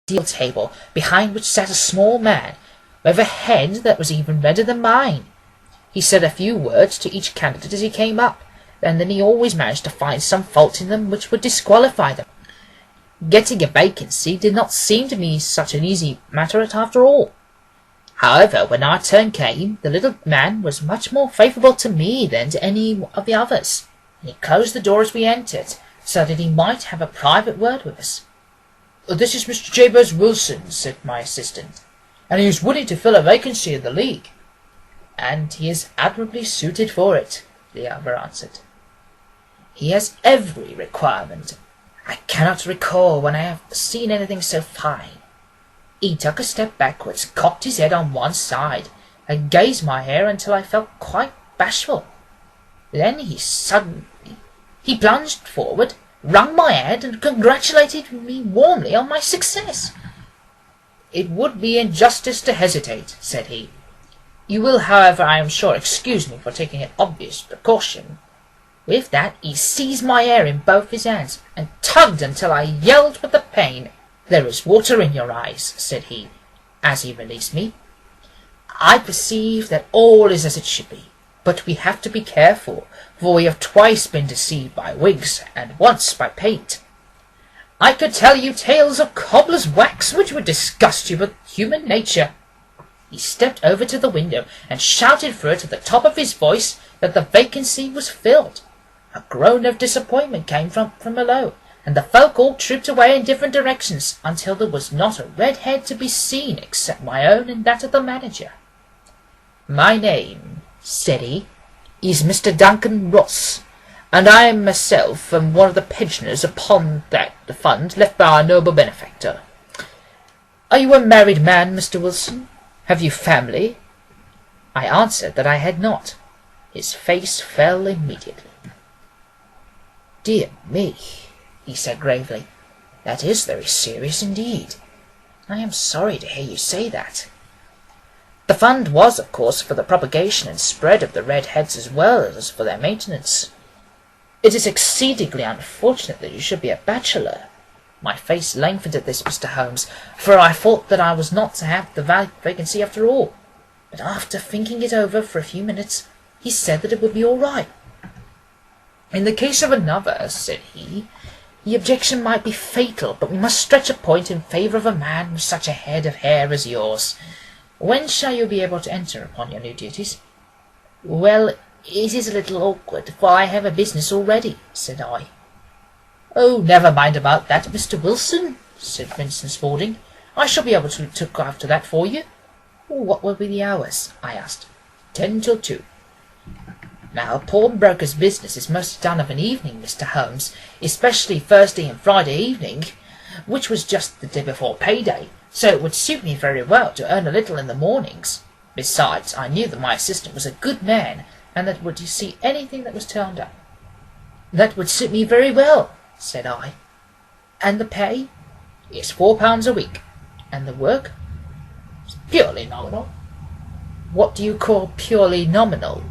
deal table, behind which sat a small man, with a head that was even redder than mine. He said a few words to each candidate as he came up, and then he always managed to find some fault in them which would disqualify them. Getting a vacancy did not seem to me such an easy matter after all. However, when our turn came, the little man was much more favourable to me than to any of the others, and he closed the door as we entered, so that he might have a private word with us. "This is Mr. Jabez Wilson," said my assistant, "and he is willing to fill a vacancy in the League." "And he is admirably suited for it," the other answered. "He has every requirement. I cannot recall when I have seen anything so fine." He took a step backwards, cocked his head on one side, and gazed my hair until I felt quite bashful. Then he plunged forward, wrung my hand, and congratulated me warmly on my success. "It would be injustice to hesitate," said he. "You will, however, I am sure, excuse me for taking an obvious precaution." With that he seized my hair in both his hands, and tugged until I yelled with the pain. "There is water in your eyes," said he, as he released me. "I perceive that all is as it should be, but we have to be careful, for we have twice been deceived by wigs, and once by paint. I could tell you tales of cobbler's wax which would disgust you with human nature." He stepped over to the window and shouted through it at the top of his voice that the vacancy was filled. A groan of disappointment came from below, and the folk all trooped away in different directions until there was not a red head to be seen except my own and that of the manager. "My name," said he, "is Mr. Duncan Ross, and I am myself one of the pensioners upon the fund left by our noble benefactor. Are you a married man, Mr. Wilson? Have you family?" I answered that I had not. His face fell immediately. "Dear me," he said gravely, "that is very serious indeed. I am sorry to hear you say that. The fund was, of course, for the propagation and spread of the red heads as well as for their maintenance. It is exceedingly unfortunate that you should be a bachelor." My face lengthened at this, Mr. Holmes, for I thought that I was not to have the vacancy after all. But after thinking it over for a few minutes, he said that it would be all right. "In the case of another," said he, "the objection might be fatal, but we must stretch a point in favour of a man with such a head of hair as yours. When shall you be able to enter upon your new duties?" "Well, it is a little awkward, for I have a business already," said I. "Oh, never mind about that, Mr. Wilson," said Vincent Spaulding. "I shall be able to look after that for you." "What will be the hours?" I asked. 10 till 2. Now, a pawnbroker's business is mostly done of an evening, Mr. Holmes, especially Thursday and Friday evening, which was just the day before payday, so it would suit me very well to earn a little in the mornings. Besides, I knew that my assistant was a good man, and that would see anything that was turned up. "That would suit me very well," said I. "And the pay?" "Is £4 a week." "And the work?" "It's purely nominal." "What do you call purely nominal?"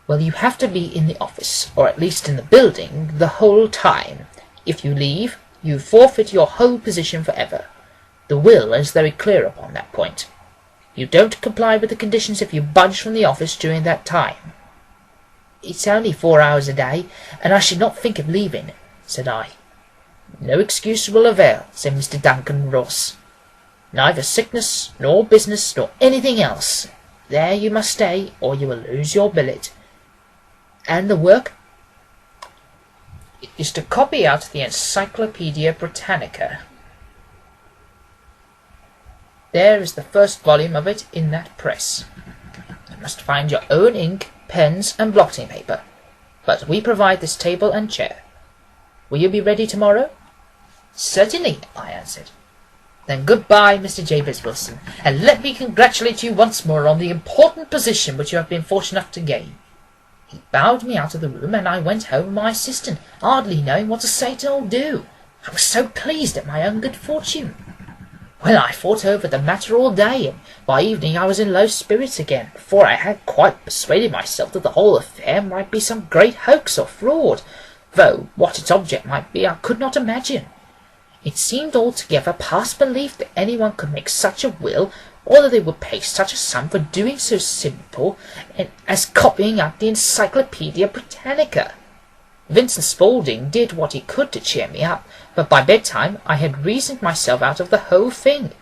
"Well, you have to be in the office, or at least in the building, the whole time. If you leave, you forfeit your whole position for ever. The will is very clear upon that point. You don't comply with the conditions if you budge from the office during that time." "It's only 4 hours a day, and I should not think of leaving," said I. "No excuse will avail," said Mr. Duncan Ross. "Neither sickness, nor business, nor anything else. There you must stay, or you will lose your billet." "And the work?" "It is to copy out the Encyclopaedia Britannica. There is the first volume of it in that press. You must find your own ink, pens, and blotting paper, but we provide this table and chair. Will you be ready tomorrow?" "Certainly," I answered. "Then good-bye, Mr. Jabez Wilson, and let me congratulate you once more on the important position which you have been fortunate enough to gain." He bowed me out of the room, and I went home with my assistant, hardly knowing what to say or do. I was so pleased at my own good fortune. Well, I thought over the matter all day, and by evening I was in low spirits again, for I had quite persuaded myself that the whole affair might be some great hoax or fraud, though what its object might be I could not imagine. It seemed altogether past belief that anyone could make such a will, or that they would pay such a sum for doing so simple as copying out the Encyclopaedia Britannica. Vincent Spaulding did what he could to cheer me up, but by bedtime I had reasoned myself out of the whole thing.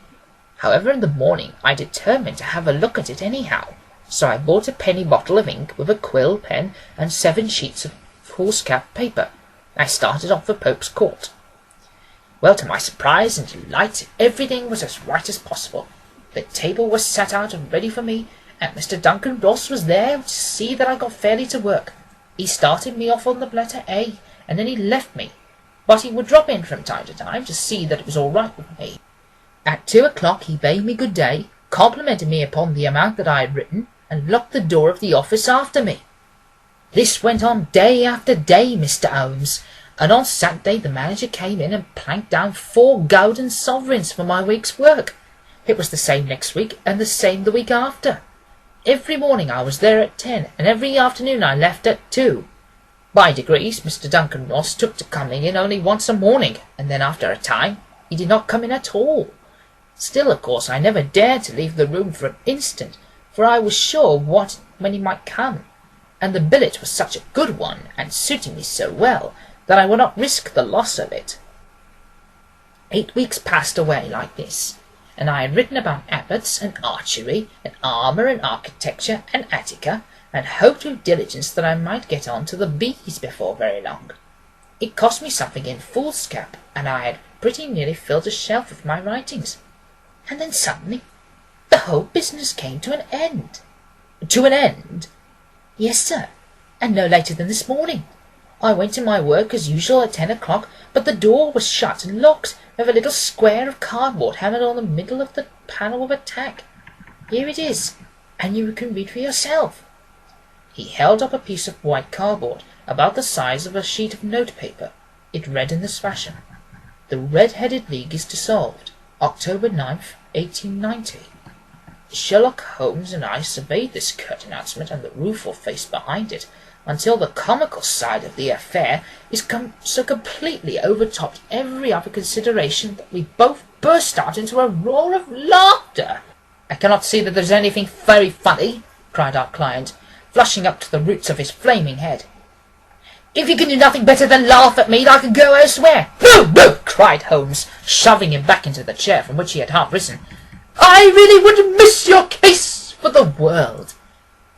However, in the morning I determined to have a look at it anyhow, so I bought a penny bottle of ink with a quill pen and 7 sheets of foolscap paper. I started off for Pope's Court. Well, to my surprise and delight, everything was as right as possible. The table was set out and ready for me, and Mr. Duncan Ross was there to see that I got fairly to work. He started me off on the letter A, and then he left me, but he would drop in from time to time to see that it was all right with me. At 2 o'clock he bade me good day, complimented me upon the amount that I had written, and locked the door of the office after me. This went on day after day, Mr. Holmes, and on Saturday the manager came in and planked down 4 golden sovereigns for my week's work. It was the same next week, and the same the week after. Every morning I was there at 10, and every afternoon I left at 2. By degrees Mr. Duncan Ross took to coming in only once a morning, and then after a time he did not come in at all. Still, of course, I never dared to leave the room for an instant, for I was sure when he might come, and the billet was such a good one, and suiting me so well, that I would not risk the loss of it. 8 weeks passed away like this, and I had written about abbots and archery and armour and architecture and Attica, and hoped with diligence that I might get on to the bees before very long. It cost me something in foolscap, and I had pretty nearly filled a shelf with my writings. And then suddenly the whole business came to an end. To an end? Yes, sir, and no later than this morning. I went to my work as usual at 10 o'clock, but the door was shut and locked, with a little square of cardboard hammered on the middle of the panel of attack. Here it is, and you can read for yourself. He held up a piece of white cardboard, about the size of a sheet of notepaper. It read in this fashion: "The Red-Headed League is dissolved. October 9th, 1890. Sherlock Holmes and I surveyed this curt announcement and the rueful face behind it, until the comical side of the affair is so completely overtopped every other consideration that we both burst out into a roar of laughter." "I cannot see that there's anything very funny," cried our client, flushing up to the roots of his flaming head. "If you can do nothing better than laugh at me, I can go elsewhere." "Boo! Boo!" cried Holmes, shoving him back into the chair from which he had half risen. "I really wouldn't miss your case for the world.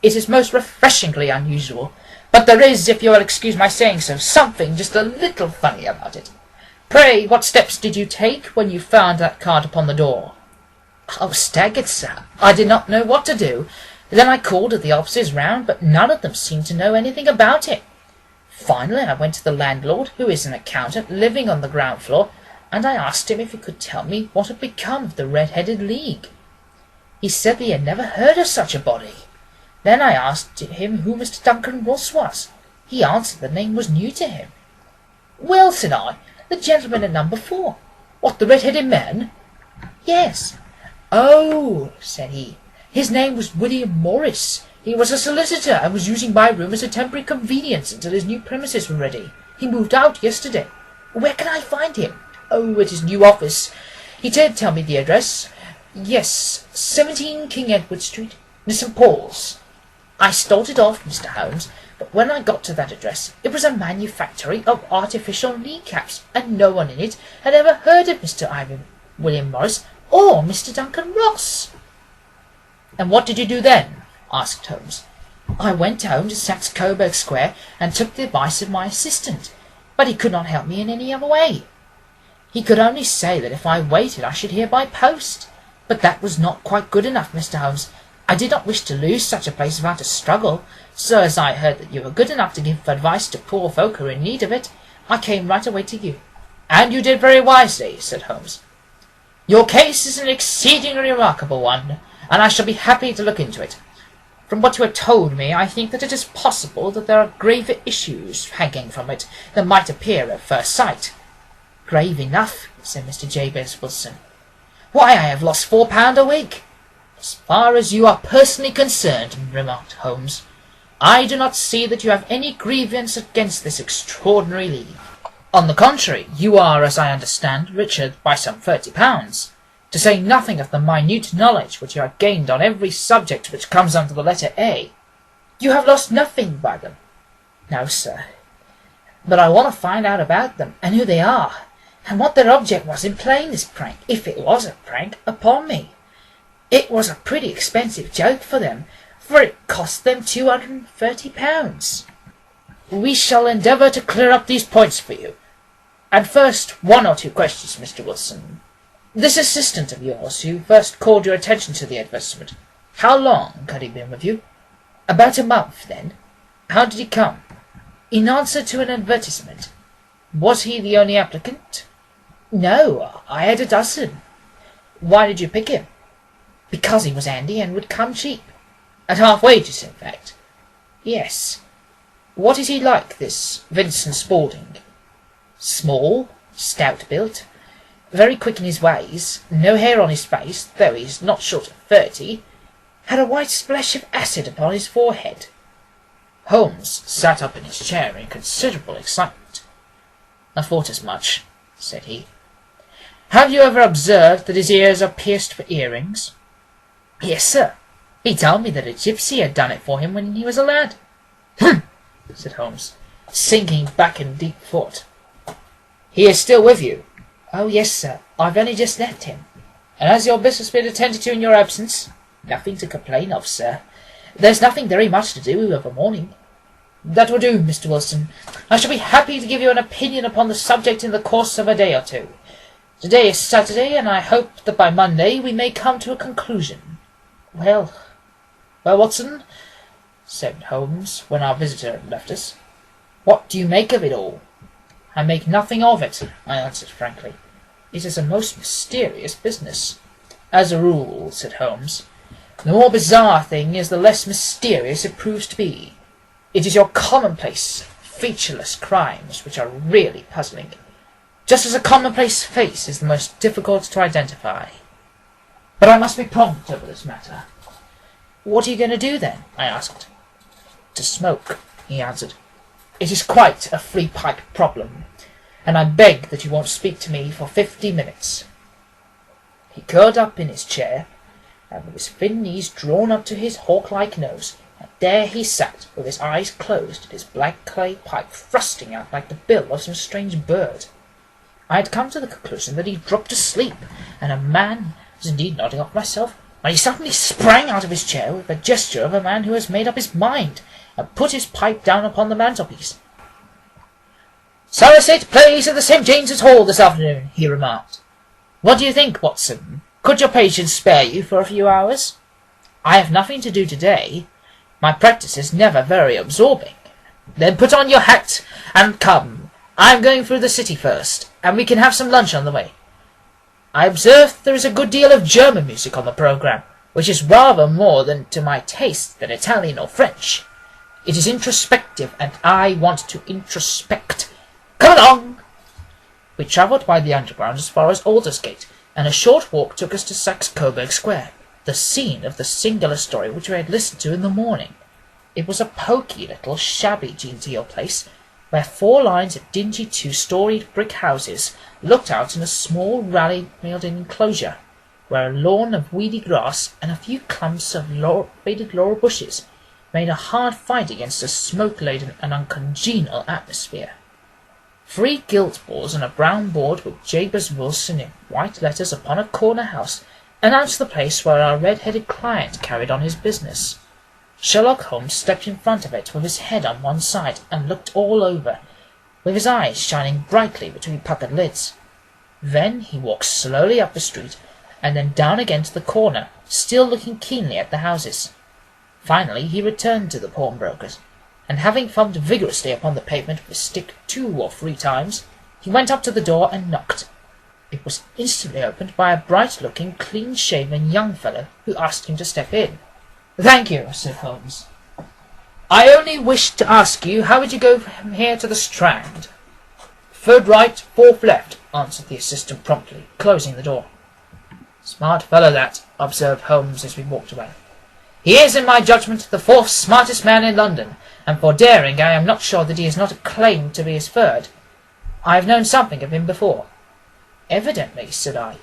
It is most refreshingly unusual, but there is, if you will excuse my saying so, something just a little funny about it. Pray, what steps did you take when you found that card upon the door?" "I was staggered, sir. I did not know what to do. Then I called at the offices round, but none of them seemed to know anything about it. Finally I went to the landlord, who is an accountant living on the ground floor, and I asked him if he could tell me what had become of the Red-Headed League. He said that he had never heard of such a body. Then I asked him who Mr. Duncan Ross was. He answered the name was new to him. "Well," said I, "the gentleman at number 4. "What, the red-headed man?" "Yes." "Oh," said he, "his name was William Morris. He was a solicitor, and was using my room as a temporary convenience until his new premises were ready. He moved out yesterday." "Where can I find him?" "Oh, at his new office. He did tell me the address. Yes, 17 King Edward Street, near St. Paul's." I started off, Mr. Holmes, but when I got to that address, it was a manufactory of artificial kneecaps, and no one in it had ever heard of Mr. William Morris or Mr. Duncan Ross. "And what did you do then?" asked Holmes. "I went home to Saxe Coburg Square and took the advice of my assistant, but he could not help me in any other way. He could only say that if I waited I should hear by post, but that was not quite good enough, Mr. Holmes. I did not wish to lose such a place without a struggle, so as I heard that you were good enough to give advice to poor folk who are in need of it, I came right away to you." "And you did very wisely," said Holmes. "Your case is an exceedingly remarkable one, and I shall be happy to look into it. From what you have told me, I think that it is possible that there are graver issues hanging from it than might appear at first sight." "Grave enough," said Mr. Jabez Wilson. "Why, I have lost £4 a week." "As far as you are personally concerned," remarked Holmes, "I do not see that you have any grievance against this extraordinary league." On the contrary, you are, as I understand, richer by some £30, to say nothing of the minute knowledge which you have gained on every subject which comes under the letter A. You have lost nothing by them. No, sir. But I want to find out about them, and who they are, and what their object was in playing this prank, if it was a prank, upon me. It was a pretty expensive joke for them, for it cost them £230. We shall endeavour to clear up these points for you. And first, one or two questions, Mr. Wilson. This assistant of yours who first called your attention to the advertisement, how long had he been with you? About a month, then. How did he come? In answer to an advertisement. Was he the only applicant? No, I had a dozen. Why did you pick him? Because he was handy and would come cheap. At half wages, in fact. Yes. What is he like, this Vincent Spaulding? Small, stout-built, very quick in his ways, no hair on his face, though he's not short of 30, had a white splash of acid upon his forehead. Holmes sat up in his chair in considerable excitement. I thought as much, said he. Have you ever observed that his ears are pierced for earrings? Yes, sir. He told me that a gipsy had done it for him when he was a lad. Humph, said Holmes, sinking back in deep thought. He is still with you? Oh, yes, sir. I've only just left him. And has your business been attended to in your absence? Nothing to complain of, sir. There's nothing very much to do of a morning. That will do, Mr. Wilson. I shall be happy to give you an opinion upon the subject in the course of a day or two. Today is Saturday, and I hope that by Monday we may come to a conclusion. Well, Watson, said Holmes, when our visitor had left us, what do you make of it all? I make nothing of it, I answered frankly. It is a most mysterious business. As a rule, said Holmes, the more bizarre a thing is, the less mysterious it proves to be. It is your commonplace, featureless crimes which are really puzzling, just as a commonplace face is the most difficult to identify. But I must be prompt over this matter. What are you going to do, then? I asked. To smoke, he answered. It is quite a free pipe problem, and I beg that you won't speak to me for 50 minutes. He curled up in his chair, and with his thin knees drawn up to his hawk-like nose, and there he sat, with his eyes closed and his black clay pipe thrusting out like the bill of some strange bird. I had come to the conclusion that he dropped asleep, and a man was indeed nodding off myself, when he suddenly sprang out of his chair with the gesture of a man who has made up his mind, and put his pipe down upon the mantelpiece. Somerset plays at the St. James's Hall this afternoon, he remarked. What do you think, Watson? Could your patients spare you for a few hours? I have nothing to do today. My practice is never very absorbing. Then put on your hat and come. I am going through the city first, and we can have some lunch on the way. I observe there is a good deal of German music on the programme, which is rather more to my taste than Italian or French. It is introspective, and I want to introspect. Come along! We travelled by the Underground as far as Aldersgate, and a short walk took us to Saxe-Coburg Square, the scene of the singular story which we had listened to in the morning. It was a poky little shabby genteel place, where 4 lines of dingy 2-storied brick houses looked out in a small railed enclosure, where a lawn of weedy grass and a few clumps of faded laurel bushes made a hard fight against a smoke-laden and uncongenial atmosphere. 3 gilt balls on a brown board with Jabez Wilson in white letters upon a corner house announced the place where our red-headed client carried on his business. Sherlock Holmes stepped in front of it with his head on one side and looked all over, with his eyes shining brightly between puckered lids. Then he walked slowly up the street and then down again to the corner, still looking keenly at the houses. Finally he returned to the pawnbroker's, and having thumped vigorously upon the pavement with his stick 2 or 3 times, he went up to the door and knocked. It was instantly opened by a bright-looking, clean-shaven young fellow, who asked him to step in. "Thank you," said Holmes. "I only wished to ask you how would you go from here to the Strand?" "3rd right, 4th left," answered the assistant promptly, closing the door. "Smart fellow that," observed Holmes as we walked away. "He is, in my judgment, the 4th smartest man in London, and for daring I am not sure that he has not a claim to be his 3rd. I have known something of him before." "Evidently," said I.